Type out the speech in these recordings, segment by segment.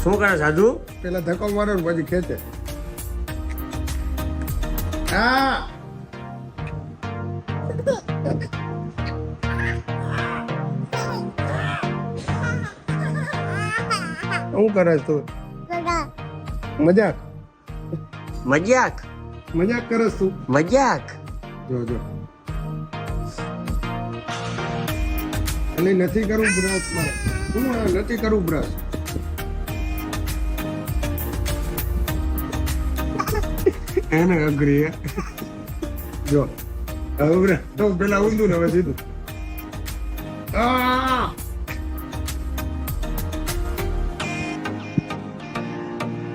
શું કરે સાધુ? પેલા ધક્કો મારો ને પછી ખેંચે. હા શું કરે તું? મજાક મજાક મજાક કરે તું? મજાક. જો જો એટલે નથી કરવું બ્રશ મારે. હું નથી કરવું બ્રશ. એને અઘરી હે. જો હવે તો પેલા ઊંધું ને હવે સીધું. આ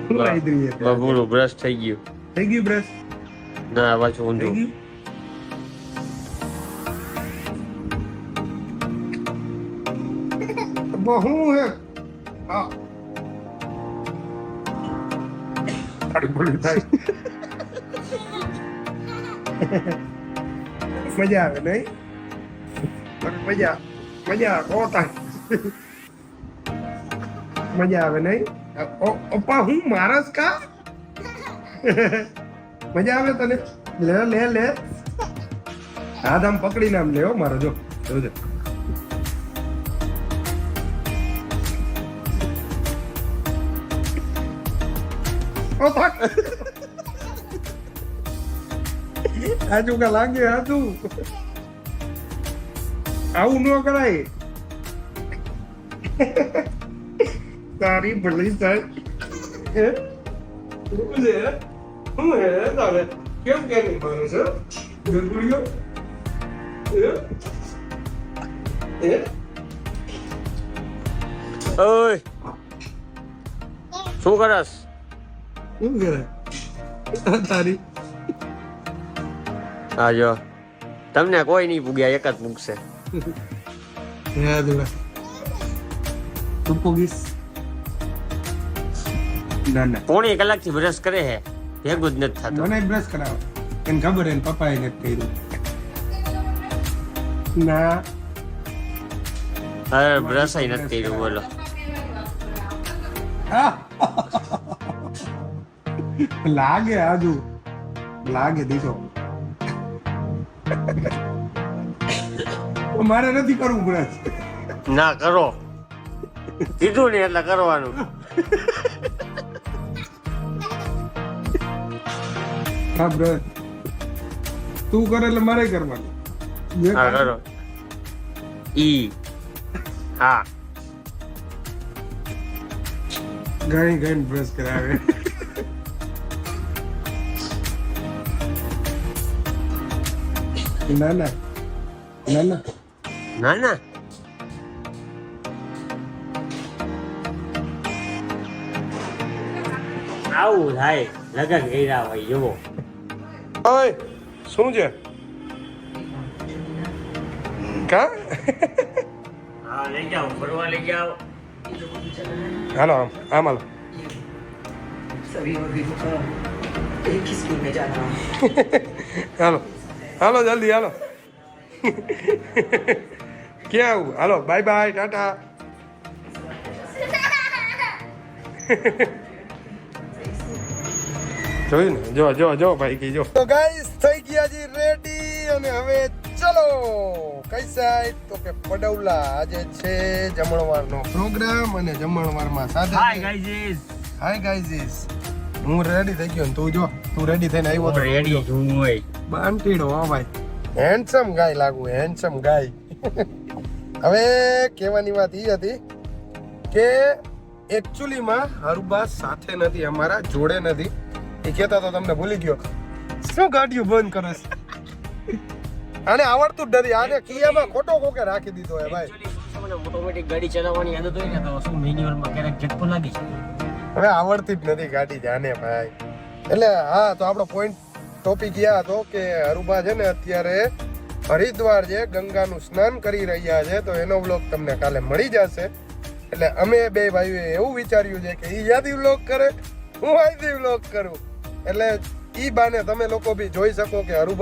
શું આઈદ્રી હે? બબુડું બ્રશ થઈ ગયું. થઈ ગયું બ્રશ? ના પાછું થઈ ઊંધું. ગયું? બહુ હે. આ તારી બોલી થાય. મજા આવે નહીં? મજા મજા થાય. મજા આવે નહીં? પપ્પા હું મારસ કા? મજા આવે તને? લે લે લે હાથ આમ પકડીને આમ લેવો મારો. જો જોજે. આજુ કા લાગે આજુ. આવું ન કરાય. તારી ભલી થાય. શું હે તારે? કેમ કે નહીં માનો છે ગરગુડીઓ? ઓય શું કરસ? શું કરે તારી? હા જો તમને કોઈ નહીં પૂગ્યા, એક જ પૂગશે. હે દુલા તું પોગીસ? ના ના પોણી કલાક થી બ્રશ કરે હે, ભેગું જ નથી થતું. મને બ્રશ કરાવો. એને ખબર એને પપ્પાએ નથી કર્યું. ના હવે બ્રશ નથી કર્યું. બોલો લાગે આજુ લાગે દીધો. મારે નથી કરવું બ્રશ. ના કરો, કીધું ને એટલે કરવાનું. હા બ્રશ તું કરે એટલે મારે કરવાનું. હા કરો. ઈ હા ઘણી ઘણી બ્રશ કરાવે. ના ના ના ના ના ના આવું થાય લગન કર્યા હોય જુઓ. ઓય શું છે? કા હા લઈ જાઓ, ફરવા લઈ જાઓ. હાલો આમ આમ હાલો. सभी और भी एक ही स्कूल में जाना है। હાલો હાલો જલ્દી હાલો. ક્યાં આવું? હાલો બાય બાય ટાટા. જોયું ને? જો જો જો ભાઈ કી જો. તો ગાઈસ થઈ ગયા જી રેડી અને હવે ચલો કઈ સાઈડ? તો કે પડવલા. આજે છે જમણવારનો પ્રોગ્રામ અને જમણવારમાં સાથે હાય ગાઈઝ. Hi guys. હું રેડી થઈ ગયો ને તું જો તું રેડી થઈને આવ્યો તો રેડી છું હોય. બાંટીડો હો ભાઈ. હેન્ડસમ ગાય લાગુ, હેન્ડસમ ગાય. હવે કહેવાની વાત એ હતી કે એકચ્યુઅલીમાં હરુબા સાથે નથી, અમારા જોડે નથી. એ કહેતા તો તમને ભૂલી ગયો. શું ગાડીઓ બંધ કરે છે? આને આવડતું જ નથી. આને કિયામાં ખોટો કોકે રાખી દીધો હે ભાઈ. ઓટોમેટિક ગાડી ચલાવવાની આદત હોય ને તો શું મેન્યુઅલમાં ક્યારેક ઝટકો લાગી છે. હવે આવડતી જ નથી ગાડી જાને ભાઈ. એટલે હા તો આપણો પોઈન્ટ ટોપિક યા હતો કે હરુબા છે ને અત્યારે હરિદ્વાર જે ગંગાનું સ્નાન કરી રહ્યા છે, તો એનો વ્લોગ તમને કાલે મળી જશે. એટલે અમે બે ભાઈઓએ એવું વિચાર્યું છે કે ઈ યાદી વ્લોગ કરે, હું આઈદી વ્લોગ કરું. એટલે ઈ બાને તમે લોકો બી જોઈ શકો કે હરુબા